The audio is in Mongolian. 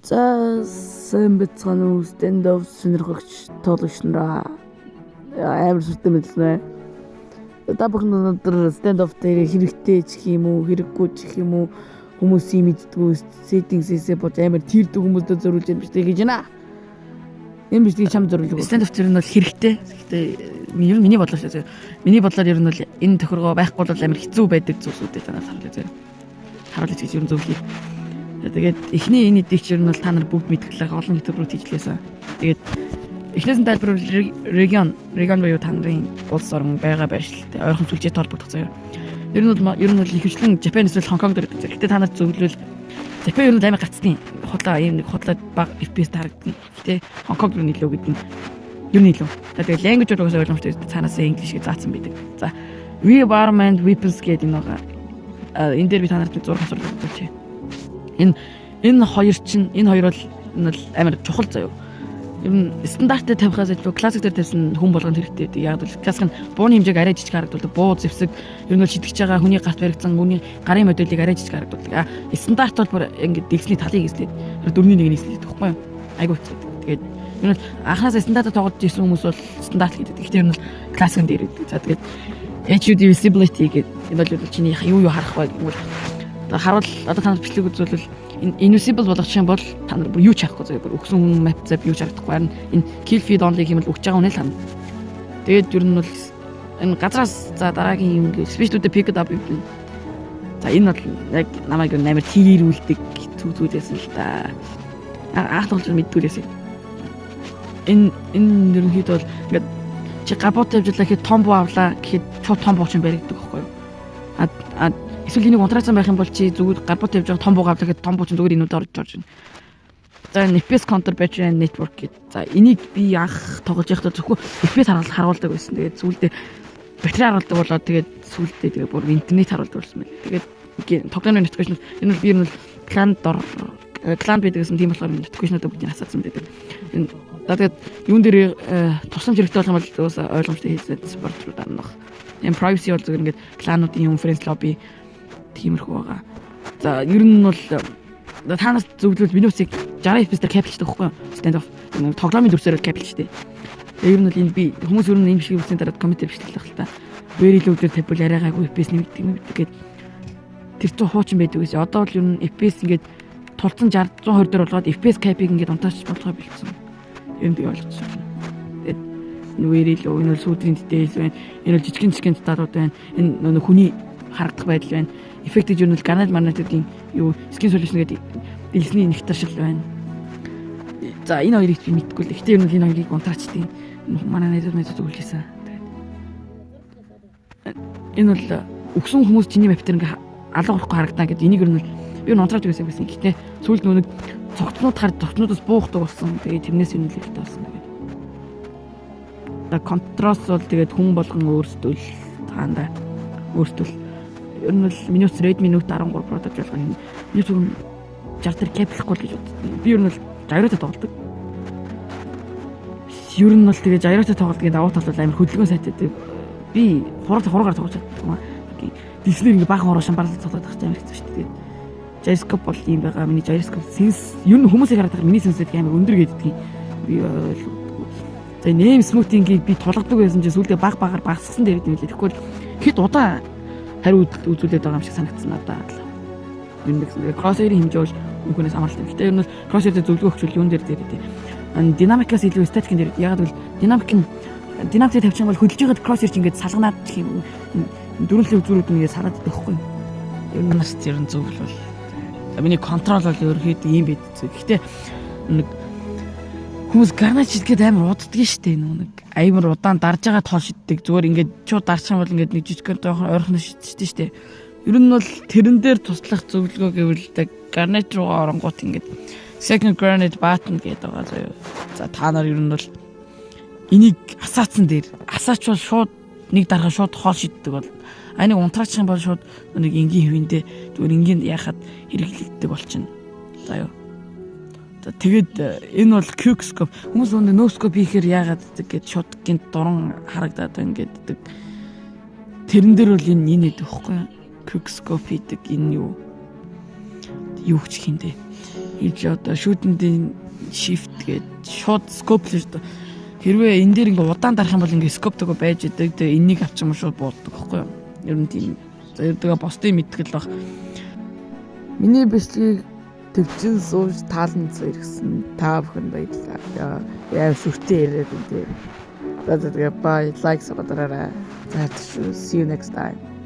За сайн бацхан уу stand-up сонирхогч тоглогч нараа амар сүртэй мэднэ. Та бүхэн өнөөдөр stand-up дээр хэрэгтэй ч гэх юм уу, хэрэггүй ч гэх юм уу хүмүүсийн мэддгүү settings-ээсээ бод амар тэрдэг хүмүүстээ зориулж юм биш гэж байна. Ийм биш чам зориулж байгаа. Stand-up дээр нь бол хэрэгтэй. Гэхдээ ер нь миний бодлоор шүү. Миний бодлоор ер нь бол энэ тохиргоо байхгүй бол амар хэцүү байдаг зүйлсүүдээ танаас харуулж гэж ер нь зөвлөе. Тэгээд эхний энэ эдгч ер нь бол та нар бүгд мэдгэлээ олон ютуберууд хийжлээсэн. Тэгээд эхнээс нь тайлбар регион буюу та нарын улс орн байгаа байршилтай ойрхон сүлжээ толбогдох заяа. Ер нь бол ихэвчлэн Japan эсвэл Hong Kong дээр гэдэг. Гэтэ та нар зөвлөвөл Japan ер нь амар гацдیں۔ Худлаа ийм нэг худлаа баг FPS харагддаг. Гэтэ Hong Kong руу нөлөө гэдэг нь ер нь илүү. Тэгээд language уусаа ойлгомжтой цаанаас English гэж заасан байдаг. За Rearmament Weapons гэдэг нэг энэ дээр би та нарт зураг асуулт өгч. Энэ хоёр бол амар чухал заяа. Ер нь стандарттай тавихаас илүү классик дээр тавьсан хүн болгонд хэрэгтэй. Яг л классик нь бууны хэмжээг арай жижиг харагдуулдаг. Буу зэвсэг ер нь бол шидэж байгаа хүний гарт баригдсан хүний гарын модулийг арай жижиг харагдуулдаг. Стандарт бол ингээд дэгсний талыг эслээд 4-1 эслээд тэгэхгүй юу? Айгуу хэцүү. Тэгээд ер нь анханасаа стандартаа тоглож ирсэн хүмүүс бол стандарт гэдэг. Гэхдээ ер нь классик дээр байдаг. За тэгээд HUD visibility гэдэг энэ бол чиний юу харах вэ гэвэл харуул одоо та нар бичлэг үзвэл invisible болгох юм бол та нар юу ч харахгүй заяа. Өгсөн хүн map зав юу ч харахгүй. Харин энэ kill feed only гэмэл өгч байгаа үнэ л хана. Тэгээд ер нь бол энэ газраас за дараагийн юм спешиалүүдээ pick up юм. За энэ бол яг намайг амар тийрүүлдэг зүйлээс л да. Анх тоглож мэддгүүлээс. Энэ ерөнхийдөө бол ингээд чи габот тавьжлаа гэхэд том буу авлаа гэхэд шууд том бууч юм баригддаг байхгүй юу? Эсвэл энийг унтраацсан байх юм бол чи зүгээр габот тавьж байгаа том буу авлаа гэхэд том бууч зүгээр энүүд орж байна. За FPS counter battery network гэдэг. За энийг би анх тоглож байхдаа зөвхөн FPS харуулдаг байсан. Тэгээд сүүлдээ батаре харуулдаг болоод тэгээд сүүлдээ тэгээд бүр интернет харуулдаг болсон байна. Тэгээд тоглооны notification энэ бол би ер нь клан байдаг гэсэн тийм болохоор notification-уудаа бүгдийг асаасан байдаг. Тэгээд юун дээр тусламж хэрэгтэй болох юм бол уусаа ойлгомжтой хийсэн спорт руу дарнах. Эм privacy бол зөвхөн ингээд клануудын юм friends lobby тиймэрхүү байгаа. За ер нь бол танаас зөвлөвөл миний усыг 60 FPS-ээр капчдаг байхгүй юу? Stand-off тоглоомын дүрсээр капчтэй. Тэгээ ер нь бол энэ би хүмүүс ер нь ийм шиг үсний дараа коммент бичлэх л та. Very low дээр тавьбал арайгаагүй FPS нэмэгдэг гээд тэр чинь хуучин байдаг гэсэн. Одоо бол ер нь FPS ингээд тулцсан 60 120 дээр болгоод FPS cap-ийг ингээд унтаач болгоо бэлдсэн. Ер нь би ойлгож байна. Тэгээд very low энэ бол сүүдрийн details байна. Энэ бол жижигэн деталууд байна. Энэ нөгөө хүний харагдах байдал байна. Effective journal Garnet Marnet-ийн юу skin solution гэдэг дэлгэсний нэгтаршил байна. За энэ хоёрыг би мэдгүй л. Гэхдээ ер нь энэ хоёрыг унтраачдیں۔ Манай найзууд зөвлөсөн. Энэ бол өгсөн хүмүүс чиний map дээр ингээ алга болохгүй харагдана гэдэг. Энийг ер нь би унтраач байсан гэсэн. Гэхдээ сүүлд нүг цогцнуудаас буухдаг болсон. Тэгээд тэрнээс юм л хэрэгтэй болсон гэдэг. За контраст бол тэгээд хүн болгон өөрсдөө таанда өөрсдөө ер нь бол миний ус Redmi Note 13 Pro гэж болгоо. Миний зөвхөн 60 дээр каплахгүй л гэж боддог. Би ер нь бол жайраатай тоглодог. Ер нь бол тэгээ жайраатай тоглодгийн давуу тал бол амар хөдөлгөөн сайтай. Би хураагаар тоглож чаддаг. Диснер ингээ баахан хураа шамбарлаж тоглоод байх амар хэцүү шүү дээ. Gyroscope бол юм байгаа. Миний gyroscope sense ер нь хүмүүсийг хараад миний sense амар өндөр гэдэг. Би за name smoothing-ийг би тулгадаг байсан чинь сүүлдээ багаар багасгсан дээр юм лээ. Тэгэхгүй хэд удаа хариу үзүүлээд байгаа юм шиг санагдсан надад. Юу нэг crosshair-ийн хэмжээ бол үнхнээс хамааралтай. Гэхдээ ер нь crosshair-тэй зөвлөгөө өгчвөл юун дээр динамикаас илүү статикийн дээр. Яг л динамикийг тавьчих юм бол хөдөлж байгаад crosshair чинь ингээд салганаад гэх юм. Дөрвөлөө зүрүүд нэгээ салаад байхгүй юм. Ер нь нас ер нь зөвл бол. Миний контрол бол ерөөхдөө ийм байд. Гэхдээ нэг хүмүүс гарнаж шидгээд амар уддаг штэ нэг амар удаан дарж байгаа тоол шиддэг зүгээр ингээд чууд дарчих юм бол ингээд нэг жижигхэн ойрхон шиддэг штэ. Ер нь бол тэрэн дээр туслах зөвлөгөө гэвэл гарнаж руугаа оронгууд ингээд second granite button гэдэг байгаа заяа. За та нар ер нь бол энийг асаацсан дээр асаачвал шууд нэг дарга шууд хоол шиддэг бол нэг унтраачих юм бол шууд нэг энгийн хэвэндээ зүгээр энгийн яхад хэрэглэгддэг болчихно. Заяа. Тэгээд энэ бол quick scope. Хүмүүс өнөө no scope хийхээр яагаад гэдэг шууд гинт дуран харагдаад байна гэдэг. Тэрэн дээр бол энэ байдаг байхгүй юу? Quick scope хийдэг энэ юу ч хинтээ. хийж одоо шүүтэндийн shift гээд шууд scope л шүү дээ. Хэрвээ энэ дээр ингээ удаан дарах юм бол ингээ scope төгөө байж идэг. Тэгээ энийг авчих юм шууд бууддаг байхгүй юу? Ер нь тийм. За ердөө босдын мэтгэл баг. Миний бичлэгийг төвчин сууж таалан зэрэгсэн та бүхэн баярлалаа. Яа сүртэй яриад энэ. За тэгээ bye, like сабадараа. За see you next time.